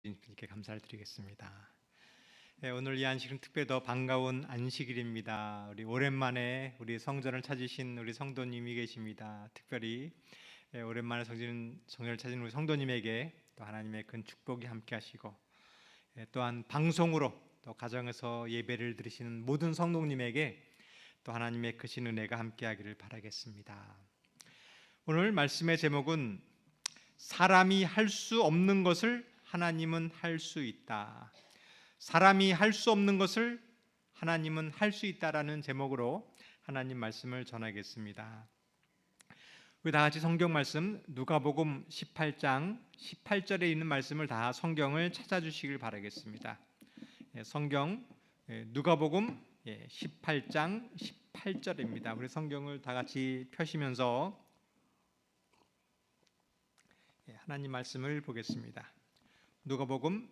주님께 감사를 드리겠습니다. 오늘 이 안식일은 특별히 더 반가운 안식일입니다. 우리 오랜만에 우리 성전을 찾으신 우리 성도님이 계십니다. 특별히 오랜만에 성전을 찾은 우리 성도님에게 또 하나님의 큰 축복이 함께하시고, 또한 방송으로 또 가정에서 예배를 드리시는 모든 성도님에게 또 하나님의 크신 은혜가 함께하기를 바라겠습니다. 오늘 말씀의 제목은 사람이 할 수 없는 것을 하나님은 할 수 있다. 사람이 할 수 없는 것을 하나님은 할 수 있다라는 제목으로 하나님 말씀을 전하겠습니다. 우리 다 같이 성경 말씀 누가복음 18장 18절에 있는 말씀을 다 성경을 찾아주시길 바라겠습니다. 성경 누가복음 18장 18절입니다. 우리 성경을 다 같이 펴시면서 하나님 말씀을 보겠습니다. 누가복음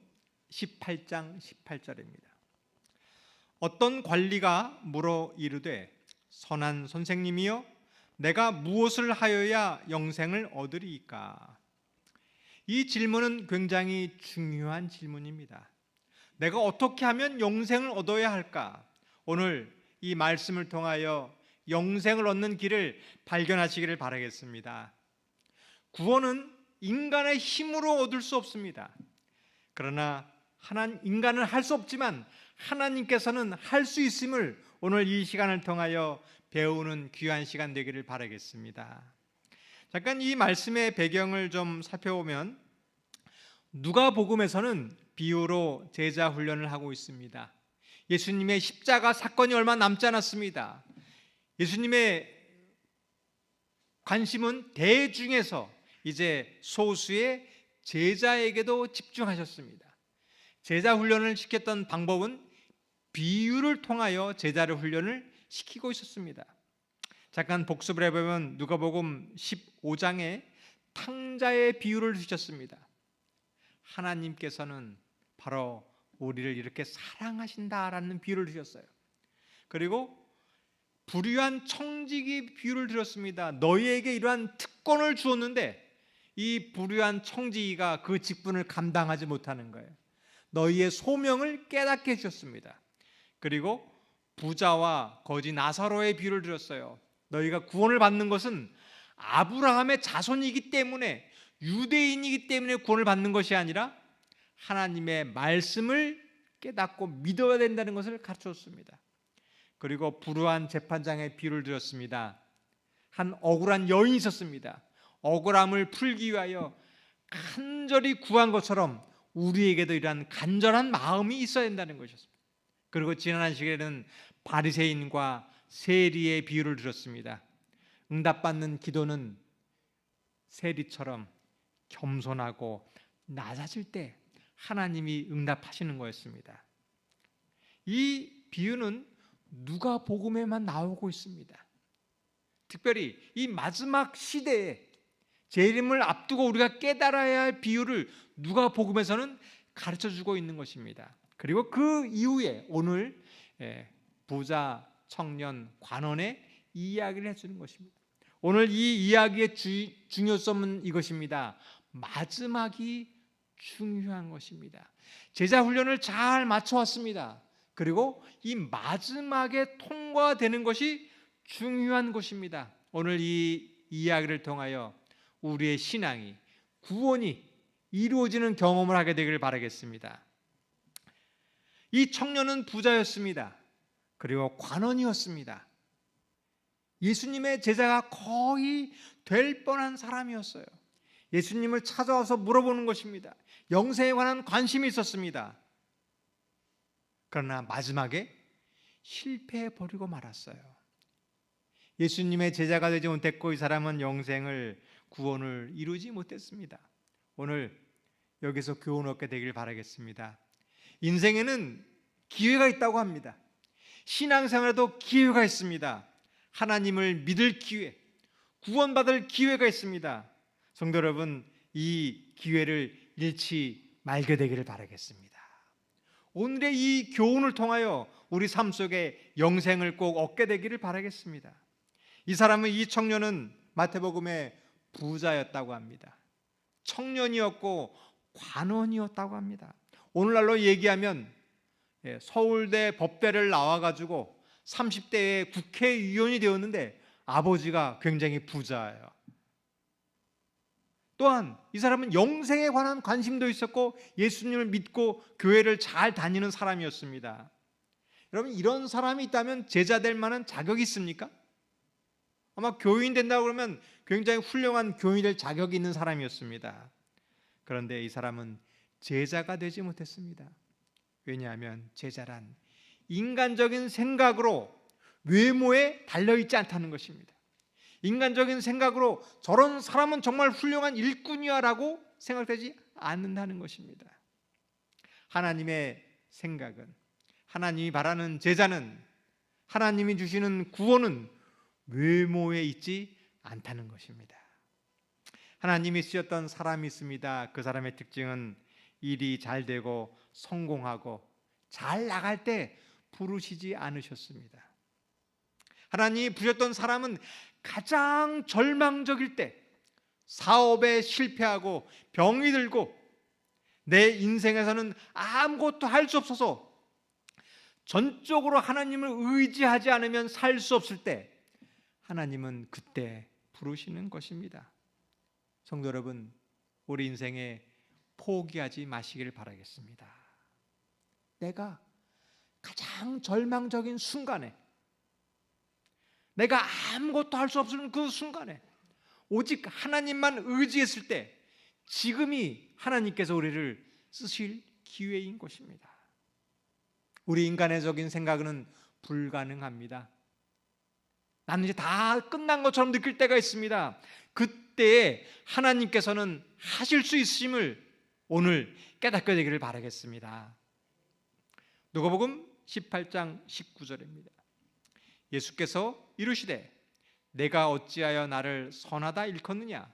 18장 18절입니다. 어떤 관리가 물어 이르되 선한 선생님이여 내가 무엇을 하여야 영생을 얻으리이까? 이 질문은 굉장히 중요한 질문입니다. 내가 어떻게 하면 영생을 얻어야 할까? 오늘 이 말씀을 통하여 영생을 얻는 길을 발견하시기를 바라겠습니다. 구원은 인간의 힘으로 얻을 수 없습니다. 그러나 인간은 할 수 없지만 하나님께서는 할 수 있음을 오늘 이 시간을 통하여 배우는 귀한 시간 되기를 바라겠습니다. 잠깐 이 말씀의 배경을 좀 살펴보면 누가복음에서는 비유로 제자 훈련을 하고 있습니다. 예수님의 십자가 사건이 얼마 남지 않았습니다. 예수님의 관심은 대중에서 이제 소수의 제자에게도 집중하셨습니다. 제자 훈련을 시켰던 방법은 비유를 통하여 제자를 훈련을 시키고 있었습니다. 잠깐 복습을 해보면 누가복음 15장에 탕자의 비유를 주셨습니다. 하나님께서는 바로 우리를 이렇게 사랑하신다라는 비유를 주셨어요. 그리고 불의한 청지기 비유를 드렸습니다. 너희에게 이러한 특권을 주었는데 이 불의한 청지기가 그 직분을 감당하지 못하는 거예요. 너희의 소명을 깨닫게 해주셨습니다. 그리고 부자와 거지 나사로의 비유를 드렸어요. 너희가 구원을 받는 것은 아브라함의 자손이기 때문에, 유대인이기 때문에 구원을 받는 것이 아니라 하나님의 말씀을 깨닫고 믿어야 된다는 것을 가르쳤습니다. 그리고 불우한 재판장의 비유를 드렸습니다. 한 억울한 여인이 있었습니다. 억울함을 풀기 위하여 간절히 구한 것처럼 우리에게도 이러한 간절한 마음이 있어야 된다는 것이었습니다. 그리고 지난 시간에는 바리새인과 세리의 비유를 들었습니다. 응답받는 기도는 세리처럼 겸손하고 낮아질 때 하나님이 응답하시는 거였습니다. 이 비유는 누가복음에만 나오고 있습니다. 특별히 이 마지막 시대에 재림을 앞두고 우리가 깨달아야 할 비유를 누가복음에서는 가르쳐주고 있는 것입니다. 그리고 그 이후에 오늘 부자, 청년, 관원의 이야기를 해주는 것입니다. 오늘 이 이야기의 중요성은 이것입니다. 마지막이 중요한 것입니다. 제자 훈련을 잘 맞춰왔습니다. 그리고 이 마지막에 통과되는 것이 중요한 것입니다. 오늘 이 이야기를 통하여 우리의 신앙이, 구원이 이루어지는 경험을 하게 되기를 바라겠습니다. 이 청년은 부자였습니다. 그리고 관원이었습니다. 예수님의 제자가 거의 될 뻔한 사람이었어요. 예수님을 찾아와서 물어보는 것입니다. 영생에 관한 관심이 있었습니다. 그러나 마지막에 실패해버리고 말았어요. 예수님의 제자가 되지 못했고 이 사람은 영생을, 구원을 이루지 못했습니다. 오늘 여기서 교훈을 얻게 되길 바라겠습니다. 인생에는 기회가 있다고 합니다. 신앙생활에도 기회가 있습니다. 하나님을 믿을 기회, 구원받을 기회가 있습니다. 성도 여러분, 이 기회를 잃지 말게 되기를 바라겠습니다. 오늘의 이 교훈을 통하여 우리 삶 속에 영생을 꼭 얻게 되기를 바라겠습니다. 이 사람은, 이 청년은 마태복음에 부자였다고 합니다. 청년이었고 관원이었다고 합니다. 오늘날로 얘기하면 서울대 법대를 나와가지고 30대에 국회의원이 되었는데 아버지가 굉장히 부자예요. 또한 이 사람은 영생에 관한 관심도 있었고 예수님을 믿고 교회를 잘 다니는 사람이었습니다. 여러분, 이런 사람이 있다면 제자 될 만한 자격이 있습니까? 아마 교인 된다고 그러면 굉장히 훌륭한 교인이 될 자격이 있는 사람이었습니다. 그런데 이 사람은 제자가 되지 못했습니다. 왜냐하면 제자란 인간적인 생각으로 외모에 달려있지 않다는 것입니다. 인간적인 생각으로 저런 사람은 정말 훌륭한 일꾼이야 라고 생각되지 않는다는 것입니다. 하나님의 생각은, 하나님이 바라는 제자는, 하나님이 주시는 구원은 외모에 있지 않다는 것입니다. 하나님이 쓰셨던 사람이 있습니다. 그 사람의 특징은 일이 잘 되고 성공하고 잘 나갈 때 부르시지 않으셨습니다. 하나님이 부르셨던 사람은 가장 절망적일 때, 사업에 실패하고 병이 들고 내 인생에서는 아무것도 할 수 없어서 전적으로 하나님을 의지하지 않으면 살 수 없을 때 하나님은 그때 부르시는 것입니다. 성도 여러분, 우리 인생에 포기하지 마시길 바라겠습니다. 내가 가장 절망적인 순간에, 내가 아무것도 할 수 없는 그 순간에 오직 하나님만 의지했을 때 지금이 하나님께서 우리를 쓰실 기회인 것입니다. 우리 인간적인 생각은 불가능합니다. 나는 이제 다 끝난 것처럼 느낄 때가 있습니다. 그때에 하나님께서는 하실 수 있음을 오늘 깨닫게 되기를 바라겠습니다. 누가복음 18장 19절입니다. 예수께서 이르시되 내가 어찌하여 나를 선하다 일컫느냐?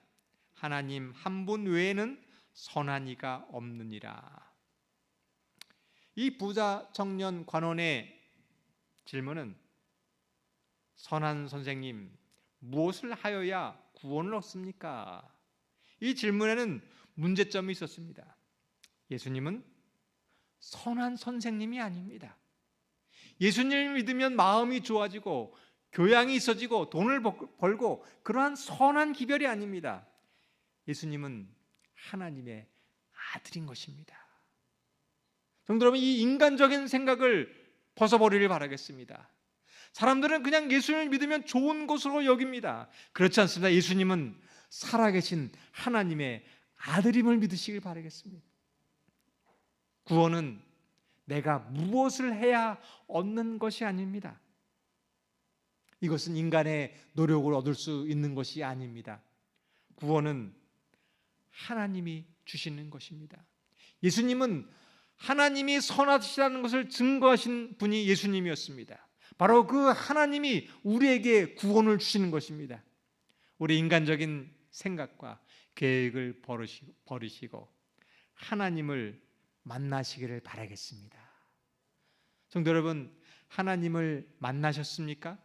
하나님 한 분 외에는 선한 이가 없느니라. 이 부자 청년 관원의 질문은, 선한 선생님, 무엇을 하여야 구원을 얻습니까? 이 질문에는 문제점이 있었습니다. 예수님은 선한 선생님이 아닙니다. 예수님을 믿으면 마음이 좋아지고 교양이 있어지고 돈을 벌고 그러한 선한 기별이 아닙니다. 예수님은 하나님의 아들인 것입니다. 성도 여러분, 이 인간적인 생각을 벗어버리길 바라겠습니다. 사람들은 그냥 예수님을 믿으면 좋은 것으로 여깁니다. 그렇지 않습니다. 예수님은 살아계신 하나님의 아들임을 믿으시길 바라겠습니다. 구원은 내가 무엇을 해야 얻는 것이 아닙니다. 이것은 인간의 노력을 얻을 수 있는 것이 아닙니다. 구원은 하나님이 주시는 것입니다. 예수님은 하나님이 선하시다는 것을 증거하신 분이 예수님이었습니다. 바로 그 하나님이 우리에게 구원을 주시는 것입니다. 우리 인간적인 생각과 계획을 버리시고 하나님을 만나시기를 바라겠습니다. 성도 여러분, 하나님을 만나셨습니까?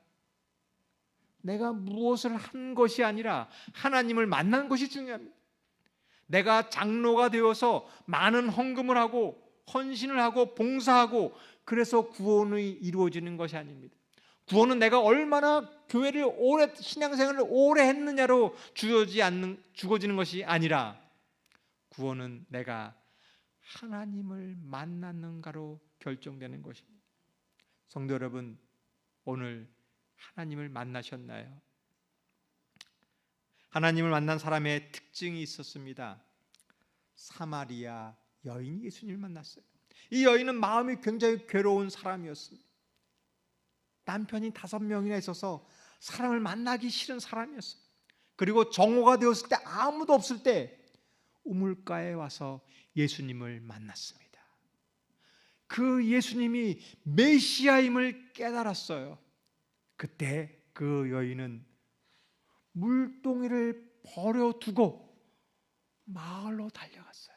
내가 무엇을 한 것이 아니라 하나님을 만난 것이 중요합니다. 내가 장로가 되어서 많은 헌금을 하고 헌신을 하고 봉사하고 그래서 구원이 이루어지는 것이 아닙니다. 구원은 내가 얼마나 교회를 오래, 신앙생활을 오래 했느냐로 주어지는 것이 아니라 구원은 내가 하나님을 만났는가로 결정되는 것입니다. 성도 여러분, 오늘 하나님을 만나셨나요? 하나님을 만난 사람의 특징이 있었습니다. 사마리아 여인이 예수님을 만났어요. 이 여인은 마음이 굉장히 괴로운 사람이었습니다. 남편이 5명이나 있어서 사람을 만나기 싫은 사람이었어요. 그리고 정오가 되었을 때 아무도 없을 때 우물가에 와서 예수님을 만났습니다. 그 예수님이 메시아임을 깨달았어요. 그때 그 여인은 물동이를 버려두고 마을로 달려갔어요.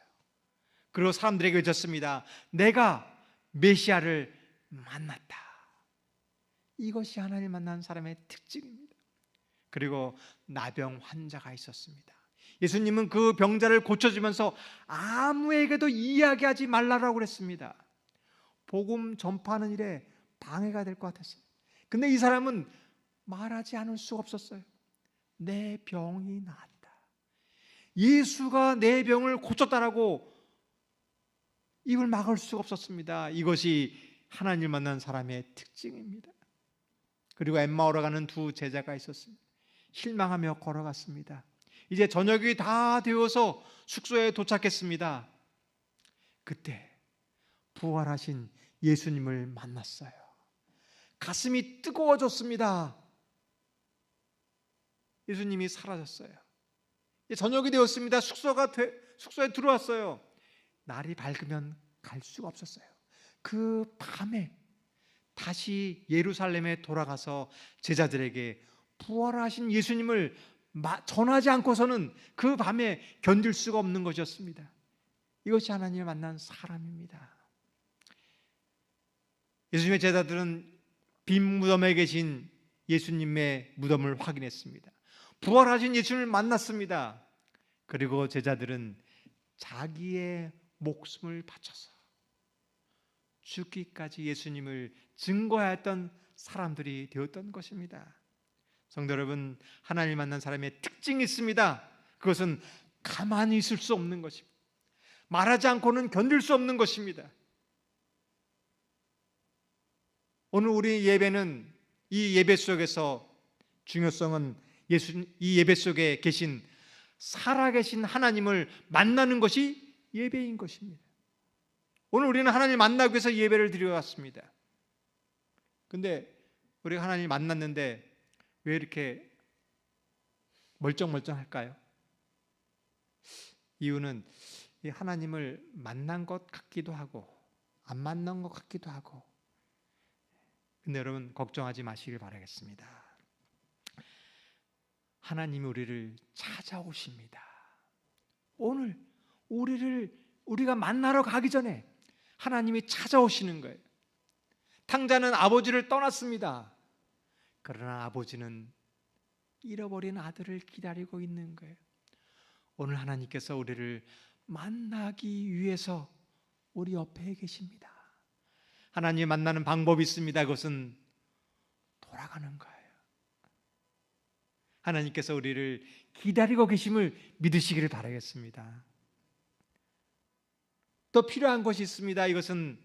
그리고 사람들에게 외쳤습니다. 내가 메시아를 만났다. 이것이 하나님 만난 사람의 특징입니다. 그리고 나병 환자가 있었습니다. 예수님은 그 병자를 고쳐주면서 아무에게도 이야기하지 말라라고 그랬습니다. 복음 전파하는 일에 방해가 될 것 같았어요. 근데 이 사람은 말하지 않을 수가 없었어요. 내 병이 나았다. 예수가 내 병을 고쳤다라고 입을 막을 수가 없었습니다. 이것이 하나님을 만난 사람의 특징입니다. 그리고 엠마오로 가는 두 제자가 있었습니다. 실망하며 걸어갔습니다. 이제 저녁이 다 되어서 숙소에 도착했습니다. 그때 부활하신 예수님을 만났어요. 가슴이 뜨거워졌습니다. 예수님이 사라졌어요. 이제 저녁이 되었습니다. 숙소에 들어왔어요. 날이 밝으면 갈 수가 없었어요. 그 밤에 다시 예루살렘에 돌아가서 제자들에게 부활하신 예수님을 전하지 않고서는 그 밤에 견딜 수가 없는 것이었습니다. 이것이 하나님을 만난 사람입니다. 예수님의 제자들은 빈 무덤에 계신 예수님의 무덤을 확인했습니다. 부활하신 예수님을 만났습니다. 그리고 제자들은 자기의 목숨을 바쳐서 죽기까지 예수님을 증거하였던 사람들이 되었던 것입니다. 성도 여러분, 하나님을 만난 사람의 특징이 있습니다. 그것은 가만히 있을 수 없는 것입니다. 말하지 않고는 견딜 수 없는 것입니다. 오늘 우리 예배는 이 예배 속에서 중요성은 이 예배 속에 계신 살아계신 하나님을 만나는 것이 예배인 것입니다. 오늘 우리는 하나님을 만나기 위해서 예배를 드려왔습니다. 근데 우리가 하나님을 만났는데 왜 이렇게 멀쩡멀쩡할까요? 이유는 이 하나님을 만난 것 같기도 하고 안 만난 것 같기도 하고. 근데 여러분 걱정하지 마시길 바라겠습니다. 하나님이 우리를 찾아오십니다. 오늘 우리가 만나러 가기 전에 하나님이 찾아오시는 거예요. 탕자는 아버지를 떠났습니다. 그러나 아버지는 잃어버린 아들을 기다리고 있는 거예요. 오늘 하나님께서 우리를 만나기 위해서 우리 옆에 계십니다. 하나님 만나는 방법이 있습니다. 그것은 돌아가는 거예요. 하나님께서 우리를 기다리고 계심을 믿으시기를 바라겠습니다. 또 필요한 것이 있습니다. 이것은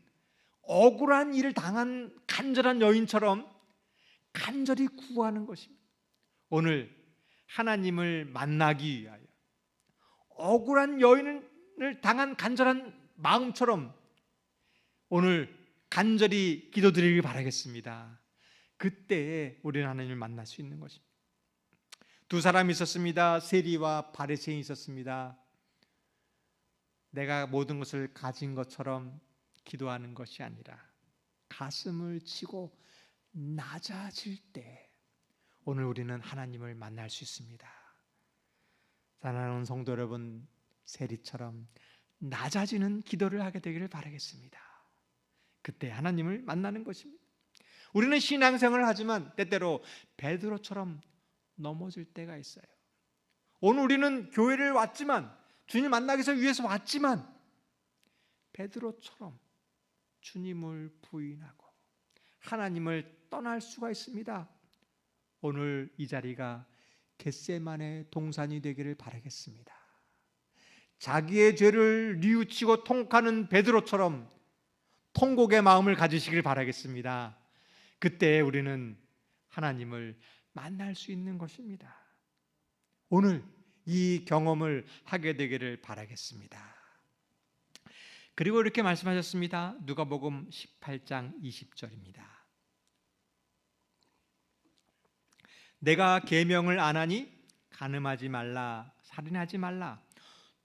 억울한 일을 당한 간절한 여인처럼 간절히 구하는 것입니다. 오늘 하나님을 만나기 위하여 억울한 여인을 당한 간절한 마음처럼 오늘 간절히 기도드리길 바라겠습니다. 그때에 우리는 하나님을 만날 수 있는 것입니다. 두 사람이 있었습니다. 세리와 바리새인이 있었습니다. 내가 모든 것을 가진 것처럼 기도하는 것이 아니라 가슴을 치고 낮아질 때 오늘 우리는 하나님을 만날 수 있습니다. 사랑하는 성도 여러분, 세리처럼 낮아지는 기도를 하게 되기를 바라겠습니다. 그때 하나님을 만나는 것입니다. 우리는 신앙생활을 하지만 때때로 베드로처럼 넘어질 때가 있어요. 오늘 우리는 교회를 왔지만 주님 만나기 위해서 왔지만 베드로처럼 주님을 부인하고 하나님을 떠날 수가 있습니다. 오늘 이 자리가 겟세마네 동산이 되기를 바라겠습니다. 자기의 죄를 뉘우치고 통곡하는 베드로처럼 통곡의 마음을 가지시길 바라겠습니다. 그때 우리는 하나님을 만날 수 있는 것입니다. 오늘 이 경험을 하게 되기를 바라겠습니다. 그리고 이렇게 말씀하셨습니다. 누가복음 18장 20절입니다. 내가 계명을 안 하니 간음하지 말라, 살인하지 말라,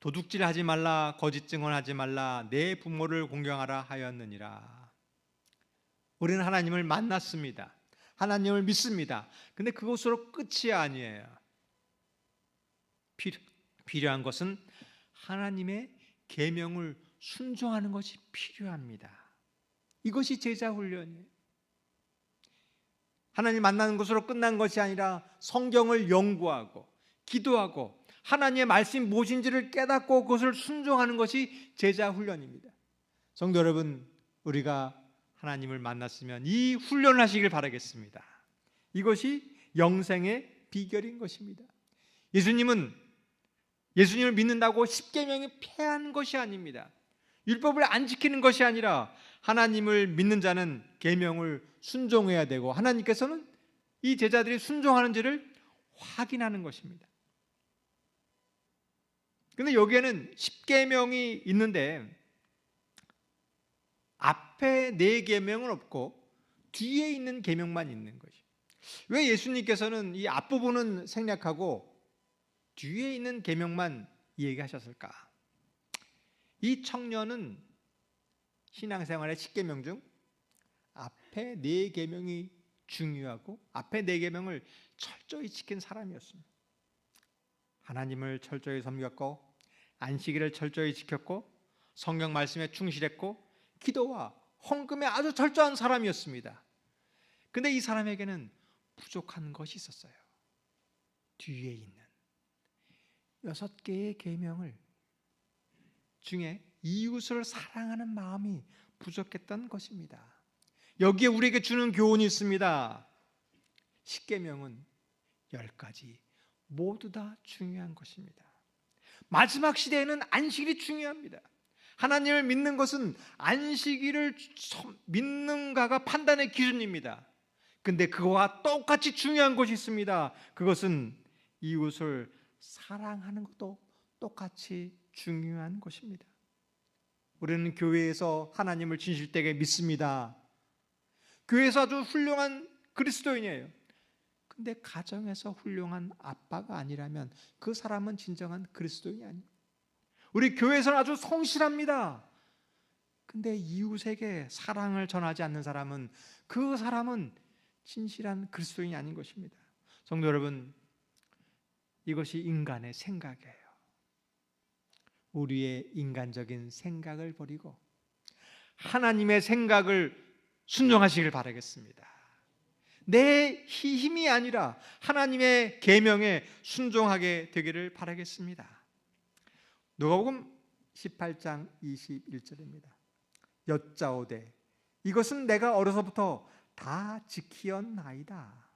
도둑질하지 말라, 거짓 증언하지 말라, 내 부모를 공경하라 하였느니라. 우리는 하나님을 만났습니다. 하나님을 믿습니다. 근데 그것으로 끝이 아니에요. 필요한 것은 하나님의 계명을 순종하는 것이 필요합니다. 이것이 제자 훈련이에요. 하나님 만나는 것으로 끝난 것이 아니라 성경을 연구하고 기도하고 하나님의 말씀이 무엇인지를 깨닫고 그것을 순종하는 것이 제자 훈련입니다. 성도 여러분, 우리가 하나님을 만났으면 이 훈련을 하시길 바라겠습니다. 이것이 영생의 비결인 것입니다. 예수님을 믿는다고 십계명이 폐한 것이 아닙니다. 율법을 안 지키는 것이 아니라 하나님을 믿는 자는 계명을 순종해야 되고, 하나님께서는 이 제자들이 순종하는지를 확인하는 것입니다. 그런데 여기에는 십계명이 있는데 앞에 네 계명은 없고 뒤에 있는 계명만 있는 것이. 왜 예수님께서는 이 앞부분은 생략하고 뒤에 있는 계명만 얘기하셨을까? 이 청년은 신앙생활의 10계명 중 앞에 네 계명이 중요하고 앞에 네 계명을 철저히 지킨 사람이었습니다. 하나님을 철저히 섬겼고 안식일을 철저히 지켰고 성경 말씀에 충실했고 기도와 헌금에 아주 철저한 사람이었습니다. 근데 이 사람에게는 부족한 것이 있었어요. 뒤에 있는 6개의 계명을 중에 이웃을 사랑하는 마음이 부족했던 것입니다. 여기에 우리에게 주는 교훈이 있습니다. 10계명은 10가지 모두 다 중요한 것입니다. 마지막 시대에는 안식일이 중요합니다. 하나님을 믿는 것은 안식일을 믿는가가 판단의 기준입니다. 근데 그거와 똑같이 중요한 것이 있습니다. 그것은 이웃을 사랑하는 것도 똑같이 중요한 것입니다. 우리는 교회에서 하나님을 진실되게 믿습니다. 교회에서 아주 훌륭한 그리스도인이에요. 근데 가정에서 훌륭한 아빠가 아니라면 그 사람은 진정한 그리스도인이 아닙니다. 우리 교회에서는 아주 성실합니다. 근데 이웃에게 사랑을 전하지 않는 사람은 그 사람은 진실한 그리스도인이 아닌 것입니다. 성도 여러분, 이것이 인간의 생각이에요. 우리의 인간적인 생각을 버리고 하나님의 생각을 순종하시길 바라겠습니다. 내 힘이 아니라 하나님의 계명에 순종하게 되기를 바라겠습니다. 누가복음 18장 21절입니다. 여짜오되 이것은 내가 어려서부터 다 지키었나이다.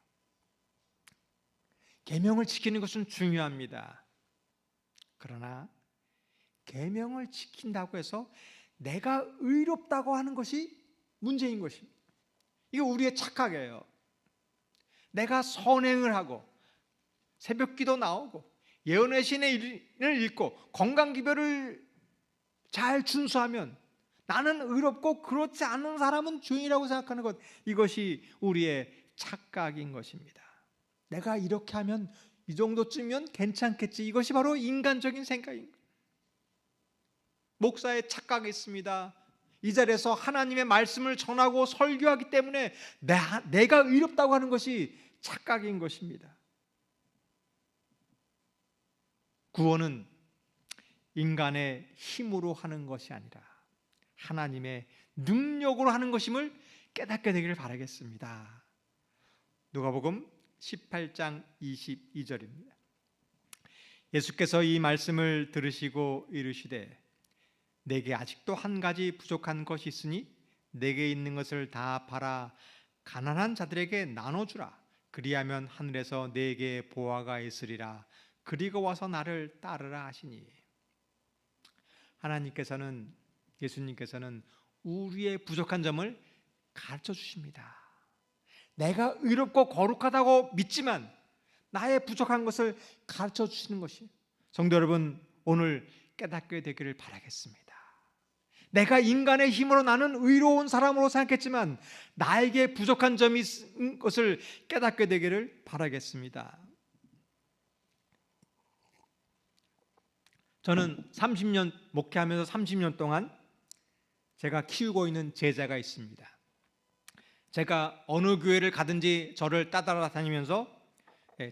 계명을 지키는 것은 중요합니다. 그러나 계명을 지킨다고 해서 내가 의롭다고 하는 것이 문제인 것입니다. 이게 우리의 착각이에요. 내가 선행을 하고 새벽기도 나오고 예언의 신을 읽고 건강기별을 잘 준수하면 나는 의롭고 그렇지 않은 사람은 죄인이라고 생각하는 것, 이것이 우리의 착각인 것입니다. 내가 이렇게 하면 이 정도쯤이면 괜찮겠지, 이것이 바로 인간적인 생각인 거예요. 목사의 착각이 있습니다. 이 자리에서 하나님의 말씀을 전하고 설교하기 때문에 내가 의롭다고 하는 것이 착각인 것입니다. 구원은 인간의 힘으로 하는 것이 아니라 하나님의 능력으로 하는 것임을 깨닫게 되기를 바라겠습니다. 누가복음 18장 22절입니다. 예수께서 이 말씀을 들으시고 이르시되 내게 아직도 한 가지 부족한 것이 있으니 내게 있는 것을 다 팔아 가난한 자들에게 나눠주라. 그리하면 하늘에서 내게 보화가 있으리라. 그리고 와서 나를 따르라 하시니. 하나님께서는, 예수님께서는 우리의 부족한 점을 가르쳐 주십니다. 내가 의롭고 거룩하다고 믿지만 나의 부족한 것을 가르쳐 주시는 것이, 성도 여러분, 오늘 깨닫게 되기를 바라겠습니다. 내가 인간의 힘으로 나는 의로운 사람으로 생각했지만 나에게 부족한 점이 있는 것을 깨닫게 되기를 바라겠습니다. 저는 30년 목회하면서 30년 동안 제가 키우고 있는 제자가 있습니다. 제가 어느 교회를 가든지 저를 따라다니면서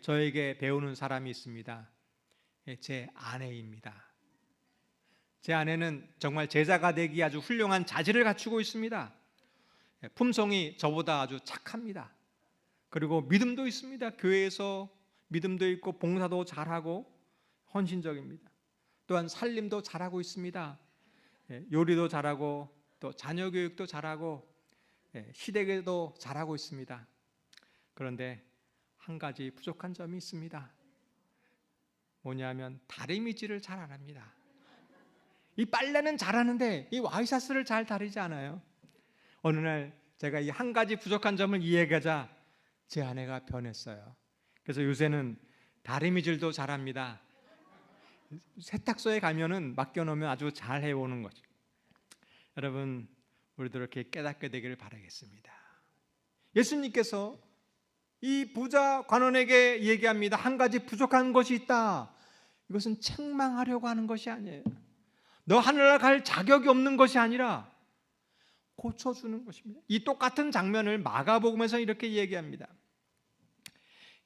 저에게 배우는 사람이 있습니다. 제 아내입니다. 제 아내는 정말 제자가 되기 아주 훌륭한 자질을 갖추고 있습니다. 품성이 저보다 아주 착합니다. 그리고 믿음도 있습니다. 교회에서 믿음도 있고 봉사도 잘하고 헌신적입니다. 또한 살림도 잘하고 있습니다. 요리도 잘하고 또 자녀 교육도 잘하고 시댁에도 잘하고 있습니다. 그런데 한 가지 부족한 점이 있습니다. 뭐냐면 다리미질을 잘 안 합니다. 이 빨래는 잘하는데 이 와이셔츠를 잘 다리지 않아요. 어느 날 제가 이 한 가지 부족한 점을 이해하자 제 아내가 변했어요. 그래서 요새는 다리미질도 잘합니다. 세탁소에 가면은 맡겨놓으면 아주 잘 해오는 거죠. 여러분, 우리도 이렇게 깨닫게 되기를 바라겠습니다. 예수님께서 이 부자 관원에게 얘기합니다. 한 가지 부족한 것이 있다. 이것은 책망하려고 하는 것이 아니에요. 너 하늘나라 갈 자격이 없는 것이 아니라 고쳐주는 것입니다. 이 똑같은 장면을 마가복음에서 이렇게 얘기합니다.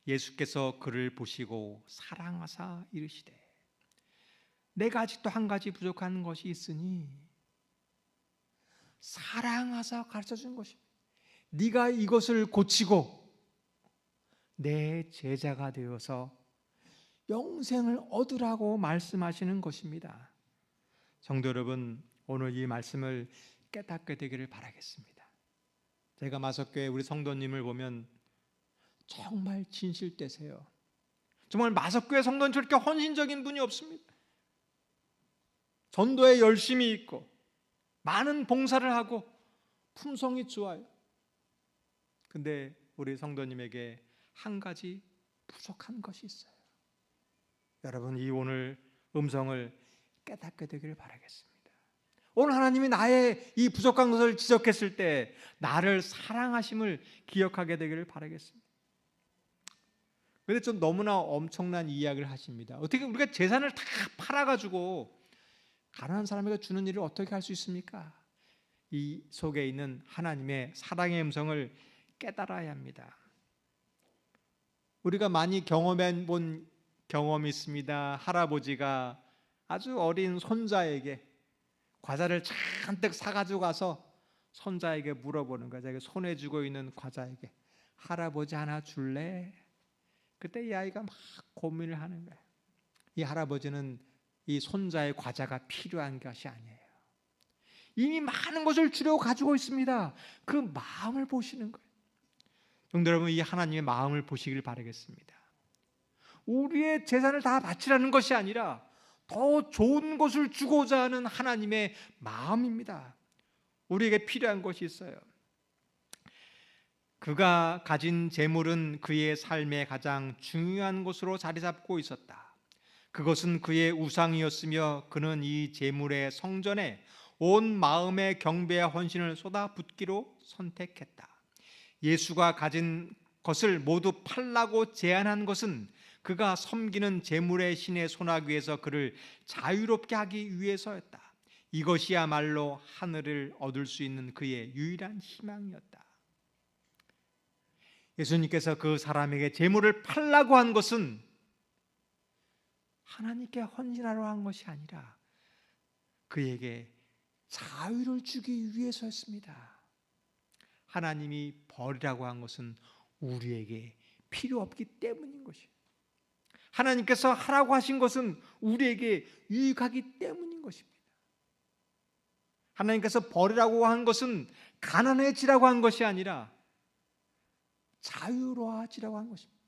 예수께서 그를 보시고 사랑하사 이르시되 내가 아직도 한 가지 부족한 것이 있으니 사랑하사 가르쳐준 것입니다. 네가 이것을 고치고 내 제자가 되어서 영생을 얻으라고 말씀하시는 것입니다. 성도 여러분, 오늘 이 말씀을 깨닫게 되기를 바라겠습니다. 제가 마석교회 우리 성도님을 보면 정말 진실되세요. 정말 마석교회 성도는 저렇게 헌신적인 분이 없습니다. 전도에 열심히 있고 많은 봉사를 하고 품성이 좋아요. 근데 우리 성도님에게 한 가지 부족한 것이 있어요. 여러분, 이 오늘 음성을 깨닫게 되기를 바라겠습니다. 오늘 하나님이 나의 이 부족한 것을 지적했을 때 나를 사랑하심을 기억하게 되기를 바라겠습니다. 그런데 좀 너무나 엄청난 이야기를 하십니다. 어떻게 우리가 재산을 다 팔아가지고 가난한 사람에게 주는 일을 어떻게 할 수 있습니까? 이 속에 있는 하나님의 사랑의 음성을 깨달아야 합니다. 우리가 많이 경험해 본 경험이 있습니다. 할아버지가 아주 어린 손자에게 과자를 잔뜩 사가지고 가서 손자에게 물어보는 거야. 자기 손에 쥐고 있는 과자에게 할아버지 하나 줄래? 그때 이 아이가 막 고민을 하는 거예요. 이 할아버지는 이 손자의 과자가 필요한 것이 아니에요. 이미 많은 것을 주려고 가지고 있습니다. 그 마음을 보시는 거예요. 성도 여러분, 이 하나님의 마음을 보시길 바라겠습니다. 우리의 재산을 다 바치라는 것이 아니라 더 좋은 것을 주고자 하는 하나님의 마음입니다. 우리에게 필요한 것이 있어요. 그가 가진 재물은 그의 삶의 가장 중요한 것으로 자리 잡고 있었다. 그것은 그의 우상이었으며 그는 이 재물의 성전에 온 마음의 경배와 헌신을 쏟아붓기로 선택했다. 예수가 가진 것을 모두 팔라고 제안한 것은 그가 섬기는 재물의 신의 손아귀에서 그를 자유롭게 하기 위해서였다. 이것이야말로 하늘을 얻을 수 있는 그의 유일한 희망이었다. 예수님께서 그 사람에게 재물을 팔라고 한 것은 하나님께 헌신하려 한 것이 아니라 그에게 자유를 주기 위해서였습니다. 하나님이 버리라고 한 것은 우리에게 필요 없기 때문인 것이에요. 하나님께서 하라고 하신 것은 우리에게 유익하기 때문인 것입니다. 하나님께서 버리라고 한 것은 가난해지라고 한 것이 아니라 자유로워지라고 한 것입니다.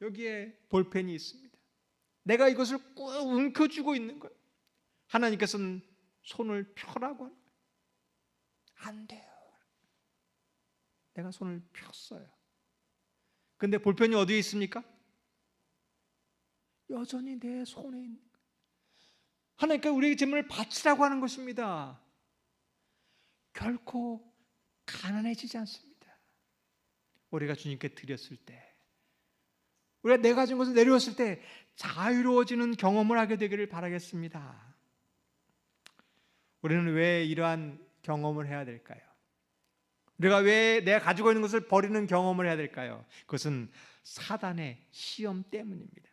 여기에 볼펜이 있습니다. 내가 이것을 꾹 움켜쥐고 있는 거예요. 하나님께서는 손을 펴라고 하는 거예요. 안 돼요. 내가 손을 폈어요. 근데 볼펜이 어디에 있습니까? 여전히 내 손에 있는 거예요. 하나님께서 우리에게 재물을 바치라고 하는 것입니다. 결코 가난해지지 않습니다. 우리가 주님께 드렸을 때, 우리가 내가 가진 것을 내려왔을 때 자유로워지는 경험을 하게 되기를 바라겠습니다. 우리는 왜 이러한 경험을 해야 될까요? 우리가 왜 내가 가지고 있는 것을 버리는 경험을 해야 될까요? 그것은 사단의 시험 때문입니다.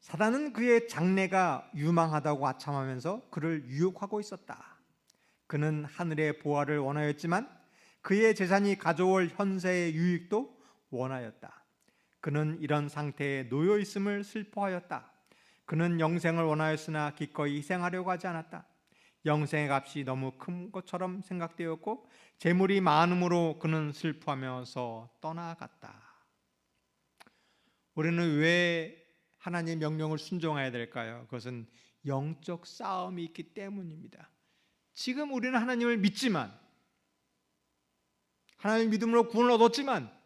사단은 그의 장래가 유망하다고 아첨하면서 그를 유혹하고 있었다. 그는 하늘의 보화를 원하였지만 그의 재산이 가져올 현세의 유익도 원하였다. 그는 이런 상태에 놓여 있음을 슬퍼하였다. 그는 영생을 원하였으나 기꺼이 희생하려고 하지 않았다. 영생의 값이 너무 큰 것처럼 생각되었고 재물이 많음으로 그는 슬퍼하면서 떠나갔다. 우리는 왜 하나님의 명령을 순종해야 될까요? 그것은 영적 싸움이 있기 때문입니다. 지금 우리는 하나님을 믿지만, 하나님의 믿음으로 구원을 얻었지만,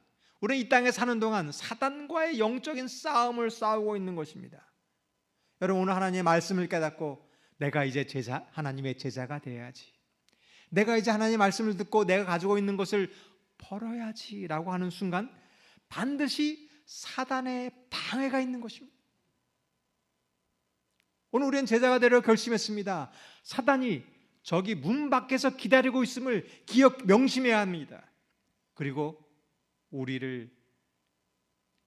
우리는 이 땅에 사는 동안 사단과의 영적인 싸움을 싸우고 있는 것입니다. 여러분, 오늘 하나님의 말씀을 깨닫고 내가 이제 하나님의 제자가 되어야지, 내가 이제 하나님의 말씀을 듣고 내가 가지고 있는 것을 버려야지 라고 하는 순간 반드시 사단의 방해가 있는 것입니다. 오늘 우리는 제자가 되려 결심했습니다. 사단이 저기 문 밖에서 기다리고 있음을 명심해야 합니다. 그리고 우리를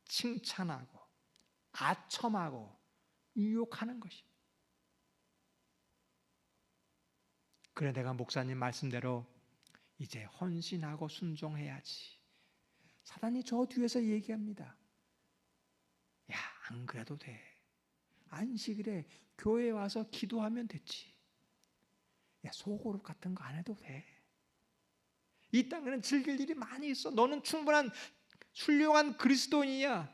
칭찬하고 아첨하고 유혹하는 것입니다. 그래, 내가 목사님 말씀대로 이제 헌신하고 순종해야지. 사단이 저 뒤에서 얘기합니다. 야, 안 그래도 돼. 안식일에 교회에 와서 기도하면 됐지. 야, 소그룹 같은 거 안 해도 돼. 이 땅에는 즐길 일이 많이 있어. 너는 충분한 훌륭한 그리스도인이야.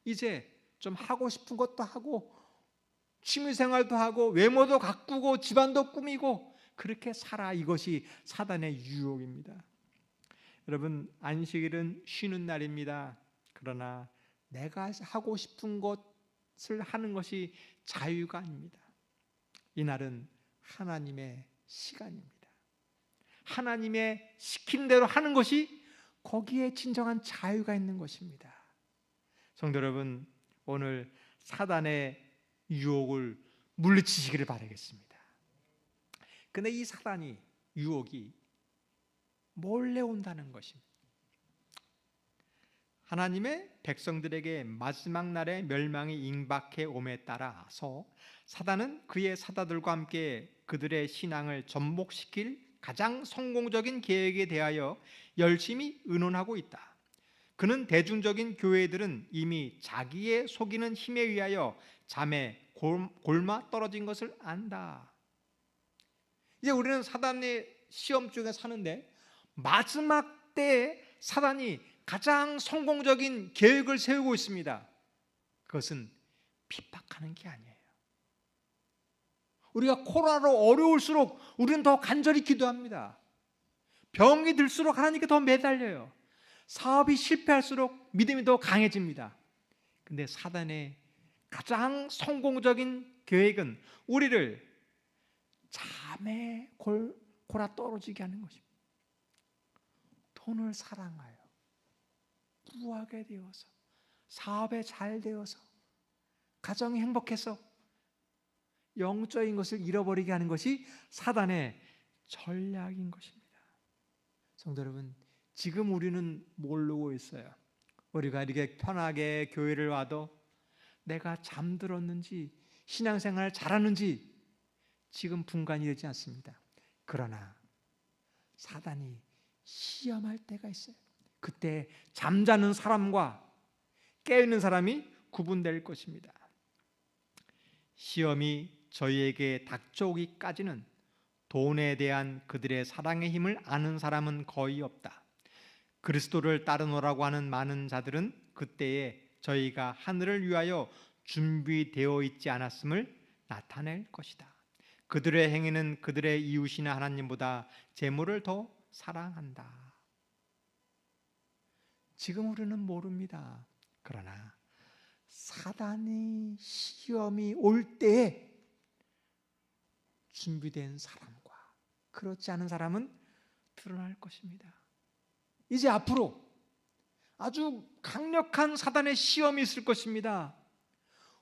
이제 좀 하고 싶은 것도 하고 취미생활도 하고 외모도 가꾸고 집안도 꾸미고 그렇게 살아. 이것이 사단의 유혹입니다. 여러분, 안식일은 쉬는 날입니다. 그러나 내가 하고 싶은 것을 하는 것이 자유가 아닙니다. 이날은 하나님의 시간입니다. 하나님의 시킨 대로 하는 것이 거기에 진정한 자유가 있는 것입니다. 성도 여러분, 오늘 사단의 유혹을 물리치시기를 바라겠습니다. 근데 이 사단이, 유혹이 몰래 온다는 것입니다. 하나님의 백성들에게 마지막 날에 멸망이 임박해 옴에 따라서 사단은 그의 사다들과 함께 그들의 신앙을 전복시킬 가장 성공적인 계획에 대하여 열심히 의논하고 있다. 그는 대중적인 교회들은 이미 자기의 속이는 힘에 의하여 잠에 골마 떨어진 것을 안다. 이제 우리는 사단의 시험 중에 사는데 마지막 때에 사단이 가장 성공적인 계획을 세우고 있습니다. 그것은 핍박하는 게 아니에요. 우리가 코로나로 어려울수록 우리는 더 간절히 기도합니다. 병이 들수록 하나님께 더 매달려요. 사업이 실패할수록 믿음이 더 강해집니다. 근데 사단의 가장 성공적인 계획은 우리를 잠에 골아 떨어지게 하는 것입니다. 돈을 사랑하여 부하게 되어서 사업에 잘 되어서 가정이 행복해서 영적인 것을 잃어버리게 하는 것이 사단의 전략인 것입니다. 성도 여러분, 지금 우리는 모르고 있어요. 우리가 이렇게 편하게 교회를 와도 내가 잠들었는지 신앙생활을 잘하는지 지금 분간이 되지 않습니다. 그러나 사단이 시험할 때가 있어요. 그때 잠자는 사람과 깨어있는 사람이 구분될 것입니다. 시험이 저희에게 닥쳐오기까지는 돈에 대한 그들의 사랑의 힘을 아는 사람은 거의 없다. 그리스도를 따르노라고 하는 많은 자들은 그때에 저희가 하늘을 위하여 준비되어 있지 않았음을 나타낼 것이다. 그들의 행위는 그들의 이웃이나 하나님보다 재물을 더 사랑한다. 지금 우리는 모릅니다. 그러나 사단의 시험이 올 때에 준비된 사람과 그렇지 않은 사람은 드러날 것입니다. 이제 앞으로 아주 강력한 사단의 시험이 있을 것입니다.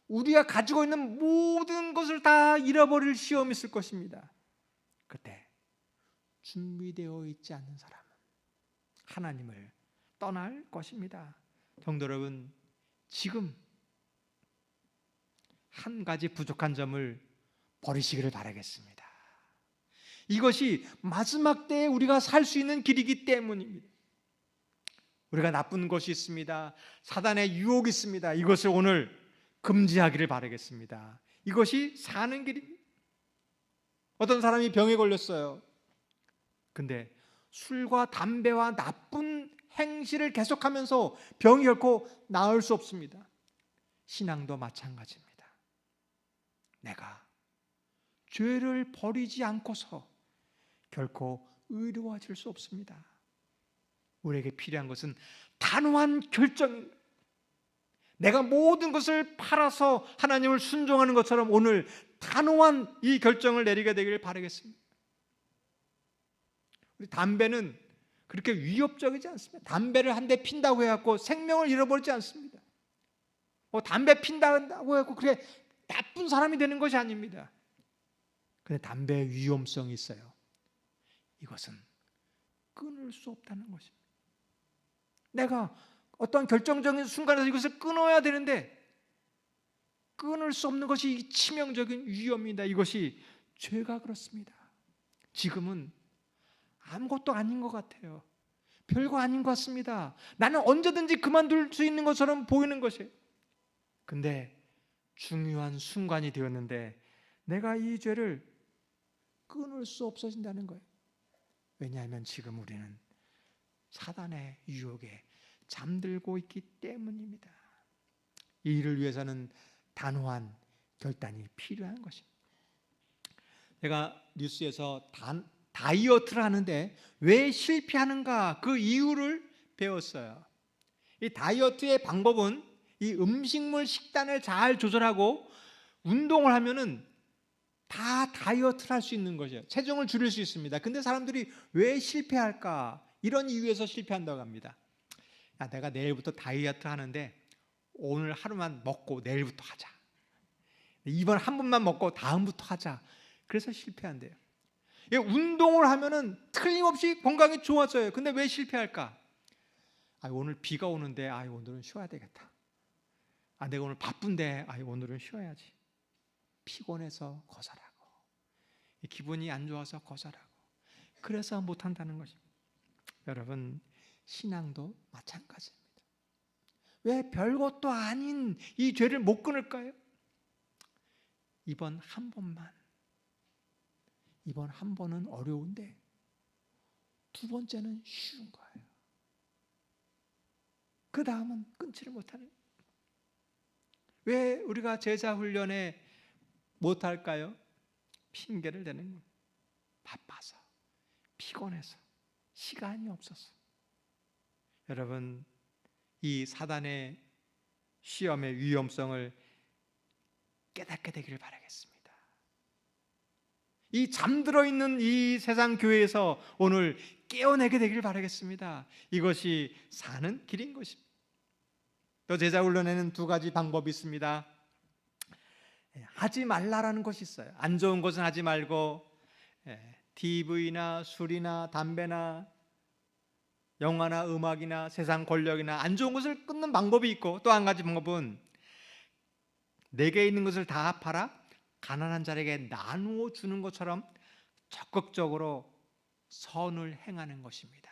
우리가 가지고 있는 모든 것을 다 잃어버릴 시험이 있을 것입니다. 그때 준비되어 있지 않는 사람은 하나님을 떠날 것입니다. 성도 여러분, 지금 한 가지 부족한 점을 버리시기를 바라겠습니다. 이것이 마지막 때에 우리가 살 수 있는 길이기 때문입니다. 우리가 나쁜 것이 있습니다. 사단의 유혹이 있습니다. 이것을 오늘 금지하기를 바라겠습니다. 이것이 사는 길입니다. 어떤 사람이 병에 걸렸어요. 근데 술과 담배와 나쁜 행실을 계속하면서 병이 결코 나을 수 없습니다. 신앙도 마찬가지입니다. 내가 죄를 버리지 않고서 결코 의로워질 수 없습니다. 우리에게 필요한 것은 단호한 결정입니다. 내가 모든 것을 팔아서 하나님을 순종하는 것처럼 오늘 단호한 이 결정을 내리게 되기를 바라겠습니다. 우리 담배는 그렇게 위협적이지 않습니다. 담배를 한 대 핀다고 해갖고 생명을 잃어버리지 않습니다. 담배 핀다고 해갖고 그렇게 나쁜 사람이 되는 것이 아닙니다. 근데 담배의 위험성이 있어요. 이것은 끊을 수 없다는 것입니다. 내가 어떤 결정적인 순간에서 이것을 끊어야 되는데 끊을 수 없는 것이 치명적인 위험입니다. 이것이 죄가 그렇습니다. 지금은 아무것도 아닌 것 같아요. 별거 아닌 것 같습니다. 나는 언제든지 그만둘 수 있는 것처럼 보이는 것이에요. 근데 중요한 순간이 되었는데 내가 이 죄를 끊을 수 없어진다는 거예요. 왜냐하면 지금 우리는 사단의 유혹에 잠들고 있기 때문입니다. 이 일을 위해서는 단호한 결단이 필요한 것입니다. 제가 뉴스에서 다이어트를 하는데 왜 실패하는가 그 이유를 배웠어요. 이 다이어트의 방법은 이 음식물 식단을 잘 조절하고 운동을 하면은 다 다이어트를 할 수 있는 것이에요. 체중을 줄일 수 있습니다. 근데 사람들이 왜 실패할까? 이런 이유에서 실패한다고 합니다. 내가 내일부터 다이어트 하는데 오늘 하루만 먹고 내일부터 하자. 이번 한 번만 먹고 다음부터 하자. 그래서 실패한대요. 운동을 하면은 틀림없이 건강이 좋아져요. 근데 왜 실패할까? 오늘 비가 오는데 오늘은 쉬어야 되겠다. 내가 오늘 바쁜데 오늘은 쉬어야지. 피곤해서 거절하고 기분이 안 좋아서 거절하고 그래서 못한다는 것입니다. 여러분, 신앙도 마찬가지입니다. 왜 별것도 아닌 이 죄를 못 끊을까요? 이번 한 번은 어려운데 두 번째는 쉬운 거예요. 그 다음은 끊지를 못하는 거예요. 왜 우리가 제자 훈련에 못할까요? 핑계를 대는 거예요. 바빠서, 피곤해서, 시간이 없어서. 여러분, 이 사단의 시험의 위험성을 깨닫게 되기를 바라겠습니다. 이 잠들어 있는 이 세상 교회에서 오늘 깨어내게 되기를 바라겠습니다. 이것이 사는 길인 것입니다. 또 제자 훈련에는 두 가지 방법이 있습니다. 하지 말라라는 것이 있어요. 안 좋은 것은 하지 말고 TV나 술이나 담배나 영화나 음악이나 세상 권력이나 안 좋은 것을 끊는 방법이 있고 또 한 가지 방법은 내게 있는 것을 다 팔아 가난한 자에게 나누어 주는 것처럼 적극적으로 선을 행하는 것입니다.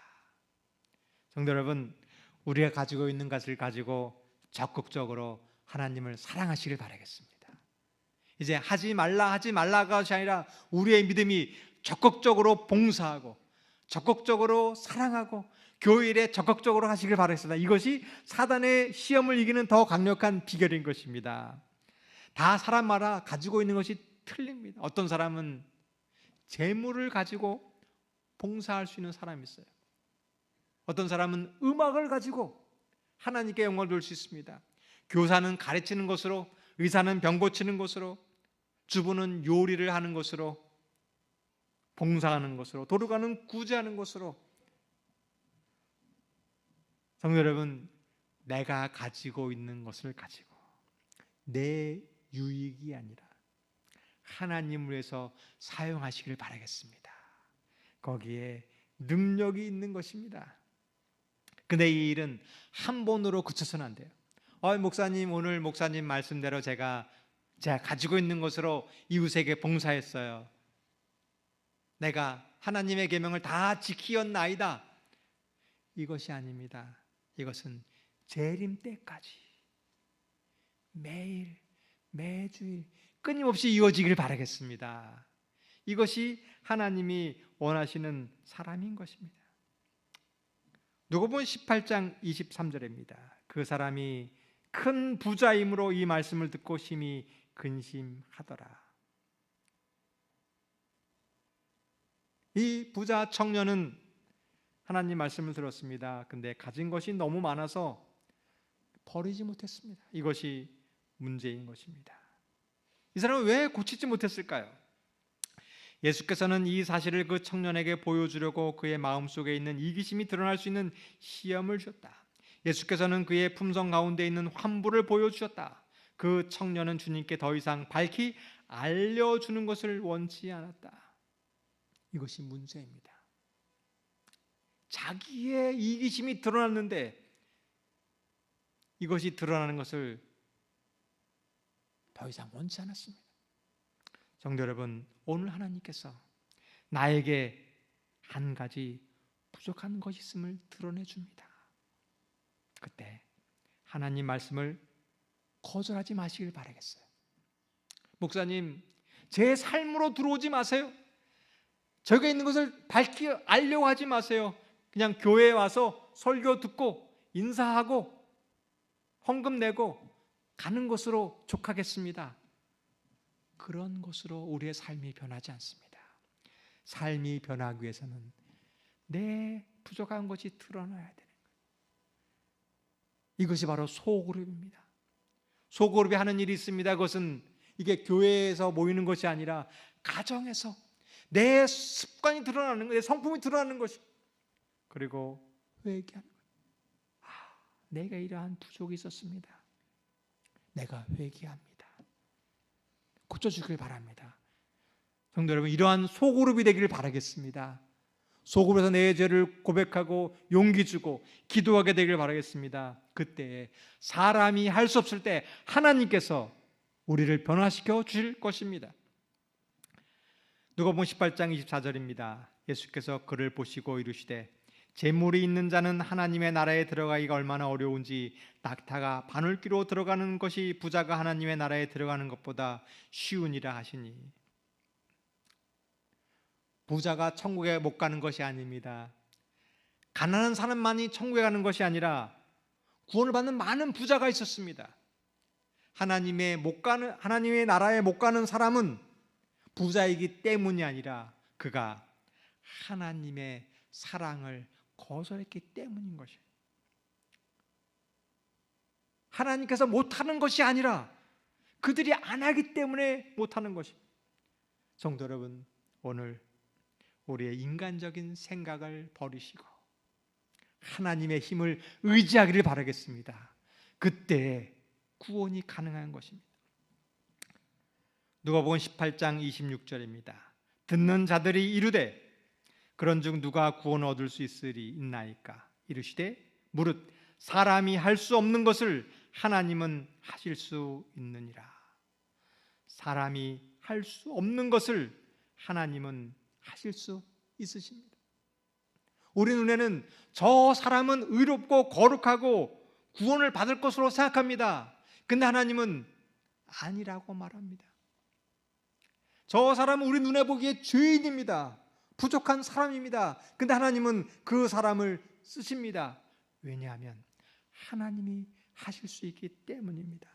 성도 여러분, 우리가 가지고 있는 것을 가지고 적극적으로 하나님을 사랑하시길 바라겠습니다. 이제 하지 말라가 것이 아니라 우리의 믿음이 적극적으로 봉사하고 적극적으로 사랑하고 교회 일에 적극적으로 하시길 바라겠습니다. 이것이 사단의 시험을 이기는 더 강력한 비결인 것입니다. 다 사람마다 가지고 있는 것이 틀립니다. 어떤 사람은 재물을 가지고 봉사할 수 있는 사람이 있어요. 어떤 사람은 음악을 가지고 하나님께 영광을 돌릴 수 있습니다. 교사는 가르치는 것으로, 의사는 병 고치는 것으로, 주부는 요리를 하는 것으로, 봉사하는 것으로, 도로가는 구제하는 것으로. 성도 여러분, 내가 가지고 있는 것을 가지고 내 유익이 아니라 하나님을 위해서 사용하시길 바라겠습니다. 거기에 능력이 있는 것입니다. 근데 이 일은 한 번으로 그쳐서는 안 돼요. 목사님, 오늘 목사님 말씀대로 제가 가지고 있는 것으로 이웃에게 봉사했어요. 내가 하나님의 계명을 다 지키었나이다. 이것이 아닙니다. 이것은 재림 때까지 매일 매주일 끊임없이 이어지길 바라겠습니다. 이것이 하나님이 원하시는 사람인 것입니다. 누가복음 18장 23절입니다. 그 사람이 큰 부자이므로 이 말씀을 듣고 심히 근심하더라. 이 부자 청년은 하나님 말씀을 들었습니다. 근데 가진 것이 너무 많아서 버리지 못했습니다. 이것이 문제인 것입니다. 이 사람은 왜 고치지 못했을까요? 예수께서는 이 사실을 그 청년에게 보여주려고 그의 마음속에 있는 이기심이 드러날 수 있는 시험을 주셨다. 예수께서는 그의 품성 가운데 있는 환부를 보여주셨다. 그 청년은 주님께 더 이상 밝히 알려주는 것을 원치 않았다. 이것이 문제입니다. 자기의 이기심이 드러났는데 이것이 드러나는 것을 더 이상 원치 않았습니다. 성도 여러분, 오늘 하나님께서 나에게 한 가지 부족한 것이 있음을 드러내 줍니다. 그때 하나님 말씀을 거절하지 마시길 바라겠어요. 목사님, 제 삶으로 들어오지 마세요. 저가 있는 것을 밝히 알려고 하지 마세요. 그냥 교회에 와서 설교 듣고 인사하고 헌금 내고 가는 것으로 족하겠습니다. 그런 것으로 우리의 삶이 변하지 않습니다. 삶이 변하기 위해서는 내 부족한 것이 드러나야 되는 거예요. 이것이 바로 소그룹입니다. 소그룹이 하는 일이 있습니다. 그것은 이게 교회에서 모이는 것이 아니라 가정에서 내 습관이 드러나는 거예요. 내 성품이 드러나는 것이. 그리고 회개하는 거예요. 내가 이러한 부족이 있었습니다. 내가 회개합니다. 고쳐주길 바랍니다. 성도 여러분, 이러한 소그룹이 되기를 바라겠습니다. 소그룹에서 내 죄를 고백하고 용기 주고 기도하게 되기를 바라겠습니다. 그때 사람이 할 수 없을 때 하나님께서 우리를 변화시켜 주실 것입니다. 누가복음 18장 24절입니다. 예수께서 그를 보시고 이르시되 재물이 있는 자는 하나님의 나라에 들어가기가 얼마나 어려운지 낙타가 바늘귀로 들어가는 것이 부자가 하나님의 나라에 들어가는 것보다 쉬우니라 하시니. 부자가 천국에 못 가는 것이 아닙니다. 가난한 사람만이 천국에 가는 것이 아니라 구원을 받는 많은 부자가 있었습니다. 하나님의 나라에 못 가는 사람은 부자이기 때문이 아니라 그가 하나님의 사랑을 거절했기 때문인 것이에요. 하나님께서 못하는 것이 아니라 그들이 안 하기 때문에 못하는 것입니다. 성도 여러분, 오늘 우리의 인간적인 생각을 버리시고 하나님의 힘을 의지하기를 바라겠습니다. 그때 구원이 가능한 것입니다. 누가복음 18장 26절입니다. 듣는 자들이 이르되 그런즉 누가 구원을 얻을 수 있나이까? 이르시되 무릇 사람이 할 수 없는 것을 하나님은 하실 수 있느니라. 사람이 할 수 없는 것을 하나님은 하실 수 있으십니다. 우리 눈에는 저 사람은 의롭고 거룩하고 구원을 받을 것으로 생각합니다. 근데 하나님은 아니라고 말합니다. 저 사람은 우리 눈에 보기에 죄인입니다. 부족한 사람입니다. 근데 하나님은 그 사람을 쓰십니다. 왜냐하면 하나님이 하실 수 있기 때문입니다.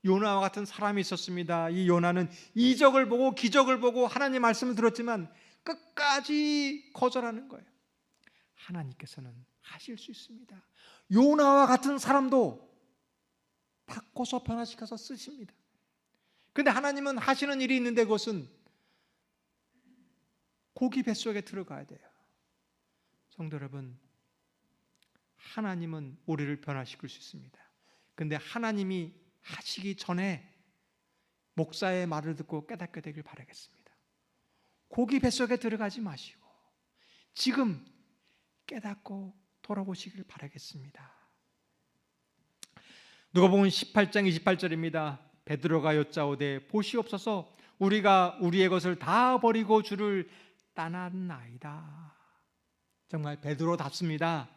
요나와 같은 사람이 있었습니다. 이 요나는 이적을 보고 기적을 보고 하나님 말씀을 들었지만 끝까지 거절하는 거예요. 하나님께서는 하실 수 있습니다. 요나와 같은 사람도 바꿔서 변화시켜서 쓰십니다. 그런데 하나님은 하시는 일이 있는데 그것은 고기 뱃속에 들어가야 돼요. 성도 여러분, 하나님은 우리를 변화시킬 수 있습니다. 그런데 하나님이 하시기 전에 목사의 말을 듣고 깨닫게 되길 바라겠습니다. 고기 뱃속에 들어가지 마시고 지금 깨닫고 돌아보시길 바라겠습니다. 누가복음 18장 28절입니다. 베드로가 여짜오되 보시옵소서 우리가 우리의 것을 다 버리고 주를 따랐나이다. 정말 베드로답습니다.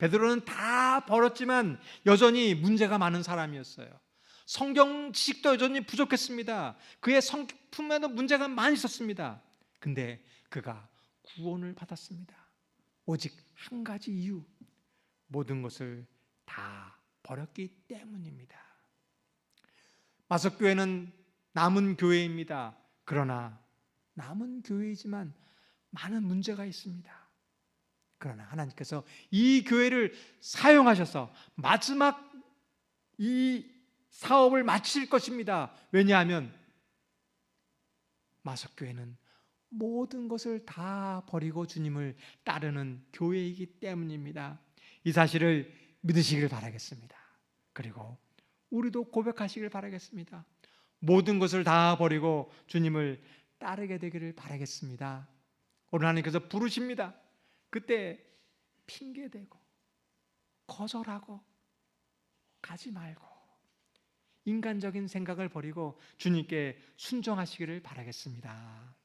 베드로는 다 버렸지만 여전히 문제가 많은 사람이었어요. 성경 지식도 여전히 부족했습니다. 그의 성품에도 문제가 많이 있었습니다. 근데 그가 구원을 받았습니다. 오직 한 가지 이유, 모든 것을 다 버렸기 때문입니다. 마석교회는 남은 교회입니다. 그러나 남은 교회이지만 많은 문제가 있습니다. 그러나 하나님께서 이 교회를 사용하셔서 마지막 이 사업을 마칠 것입니다. 왜냐하면 마석교회는 모든 것을 다 버리고 주님을 따르는 교회이기 때문입니다. 이 사실을 믿으시길 바라겠습니다. 그리고 우리도 고백하시길 바라겠습니다. 모든 것을 다 버리고 주님을 따르게 되기를 바라겠습니다. 오늘 하나님께서 부르십니다. 그때 핑계대고 거절하고 가지 말고 인간적인 생각을 버리고 주님께 순종하시기를 바라겠습니다.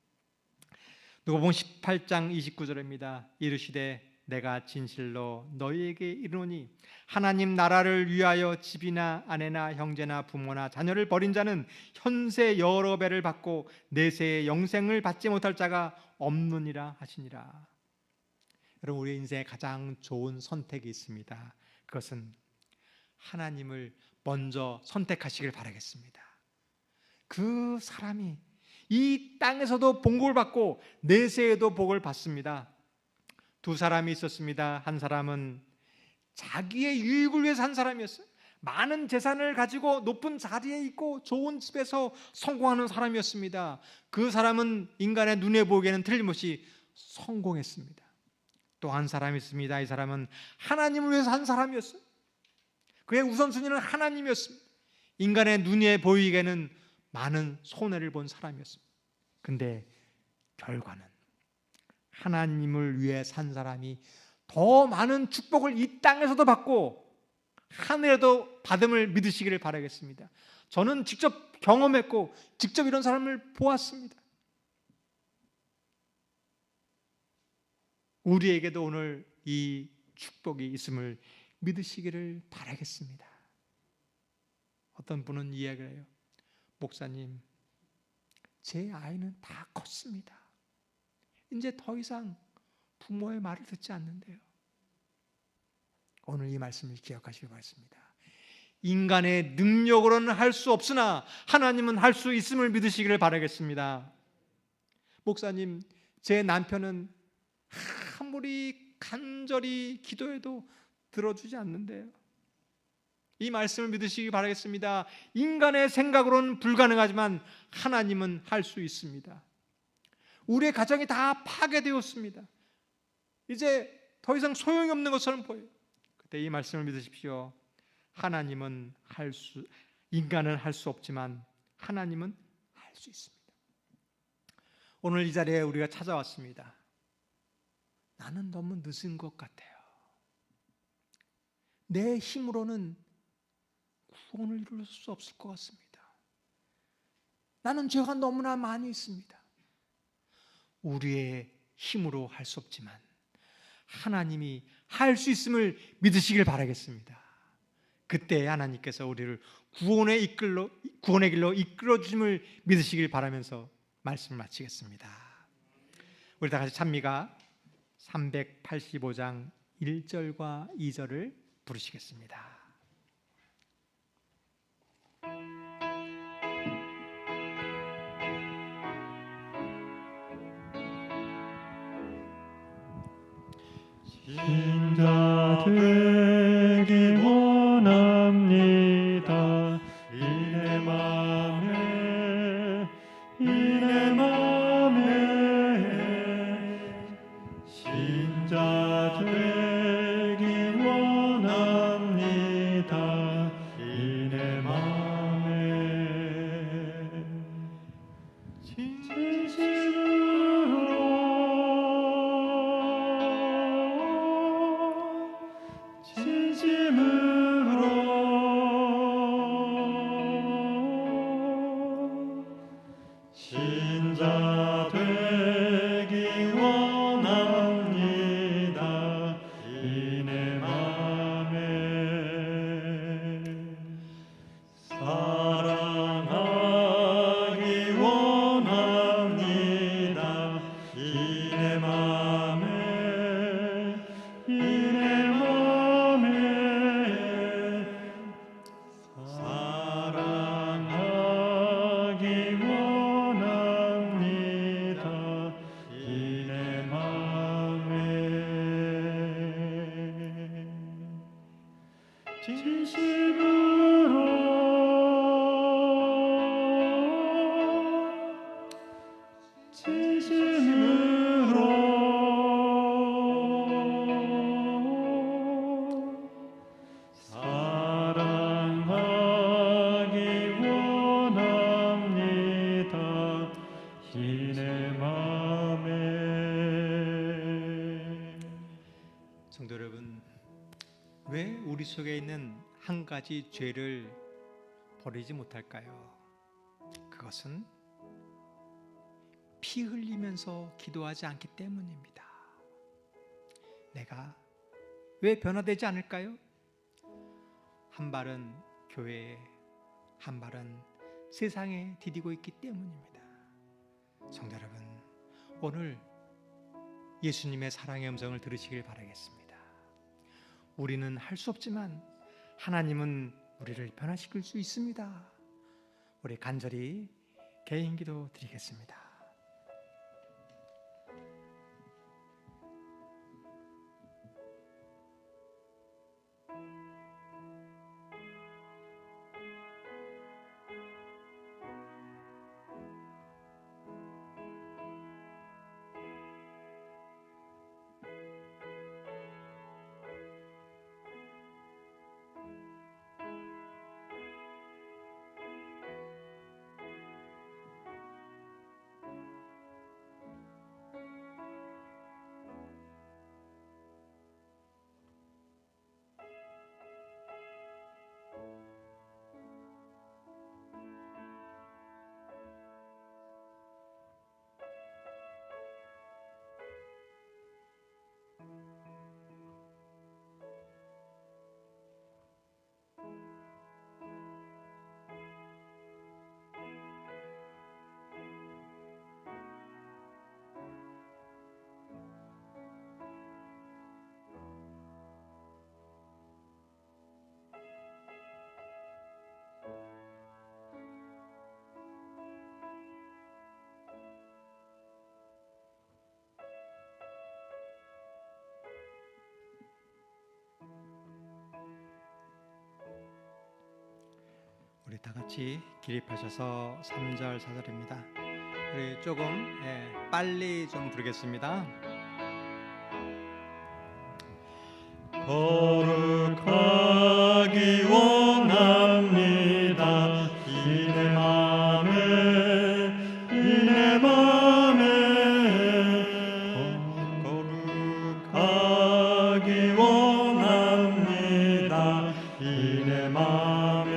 누가복음 18장 29절입니다. 이르시되 내가 진실로 너희에게 이르노니 하나님 나라를 위하여 집이나 아내나 형제나 부모나 자녀를 버린 자는 현세 여러 배를 받고 내세의 영생을 받지 못할 자가 없느니라 하시니라. 여러분, 우리 인생에 가장 좋은 선택이 있습니다. 그것은 하나님을 먼저 선택하시길 바라겠습니다. 그 사람이 이 땅에서도 복을 받고 내세에도 복을 받습니다. 두 사람이 있었습니다. 한 사람은 자기의 유익을 위해서 한 사람이었어요. 많은 재산을 가지고 높은 자리에 있고 좋은 집에서 성공하는 사람이었습니다. 그 사람은 인간의 눈에 보기에는 틀림없이 성공했습니다. 또 한 사람이 있습니다. 이 사람은 하나님을 위해서 한 사람이었어요. 그의 우선순위는 하나님이었습니다. 인간의 눈에 보이기에는 많은 손해를 본 사람이었습니다. 근데 결과는 하나님을 위해 산 사람이 더 많은 축복을 이 땅에서도 받고 하늘에도 받음을 믿으시기를 바라겠습니다. 저는 직접 경험했고 직접 이런 사람을 보았습니다. 우리에게도 오늘 이 축복이 있음을 믿으시기를 바라겠습니다. 어떤 분은 이야기를 해요. 목사님, 제 아이는 다 컸습니다. 이제 더 이상 부모의 말을 듣지 않는데요. 오늘 이 말씀을 기억하시기 바랍니다. 인간의 능력으로는 할 수 없으나 하나님은 할 수 있음을 믿으시기를 바라겠습니다. 목사님, 제 남편은 아무리 간절히 기도해도 들어주지 않는데요. 이 말씀을 믿으시기 바라겠습니다. 인간의 생각으로는 불가능하지만 하나님은 할 수 있습니다. 우리의 가정이 다 파괴되었습니다. 이제 더 이상 소용이 없는 것처럼 보여요. 그때 이 말씀을 믿으십시오. 하나님은 인간은 할 수 없지만 하나님은 할 수 있습니다. 오늘 이 자리에 우리가 찾아왔습니다. 나는 너무 늦은 것 같아요. 내 힘으로는 구원을 이룰 수 없을 것 같습니다. 나는 죄가 너무나 많이 있습니다. 우리의 힘으로 할 수 없지만 하나님이 할 수 있음을 믿으시길 바라겠습니다. 그때 하나님께서 우리를 구원의 길로 이끌어 주심을 믿으시길 바라면서 말씀을 마치겠습니다. 우리 다 같이 찬미가 385장 1절과 2절을 부르시겠습니다. 신자 되기 원합니다. 이내 맘에 신자 되기 원합니다. 이내 맘에 진심으로 사랑하기 원합니다. 이 내 맘에. 성도 여러분, 왜 우리 속에 있는 한 가지 죄를 버리지 못할까요? 그것은 피 흘리면서 기도하지 않기 때문입니다. 내가 왜 변화되지 않을까요? 한 발은 교회에, 한 발은 세상에 디디고 있기 때문입니다. 성도 여러분, 오늘 예수님의 사랑의 음성을 들으시길 바라겠습니다. 우리는 할 수 없지만 하나님은 우리를 변화시킬 수 있습니다. 우리 간절히 개인기도 드리겠습니다. 우리 다 같이 기립하셔서 3절 4절입니다. 우리 조금 빨리 좀 부르겠습니다. 거룩하기 원합니다. 이 내 맘에, 이 내 맘에. 거룩하기 원합니다. 이 내 맘에.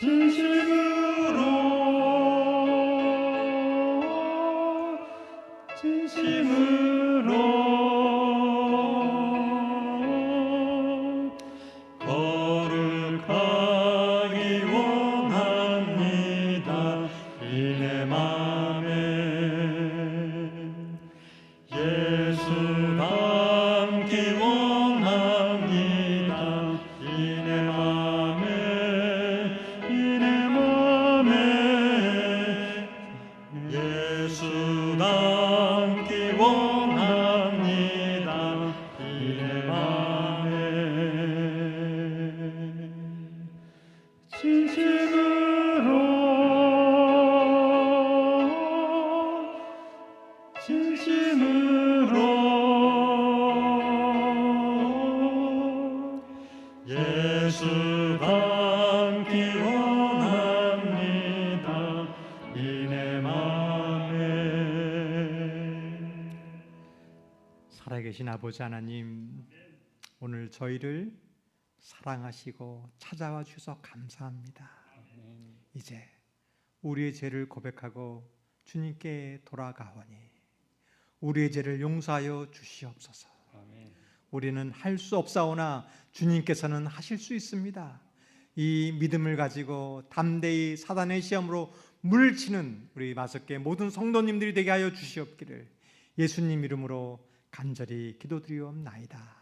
진심으로 거룩하기 원합니다. 이 내 맘에. 예수 닮기 원합니다. 이 내 맘에, 이 내 맘에. 예수 닮기 원합니다. 이 내 맘에. 진심으로 예수 닮기 원합니다. 이 내 맘에. 살아계신 아버지 하나님, 오늘 저희를 사랑하시고 찾아와 주셔서 감사합니다. 이제 우리의 죄를 고백하고 주님께 돌아가오니 우리의 죄를 용서하여 주시옵소서. 우리는 할 수 없사오나 주님께서는 하실 수 있습니다. 이 믿음을 가지고 담대히 사단의 시험으로 물리치는 우리 마석계 모든 성도님들이 되게 하여 주시옵기를 예수님 이름으로 간절히 기도드리옵나이다.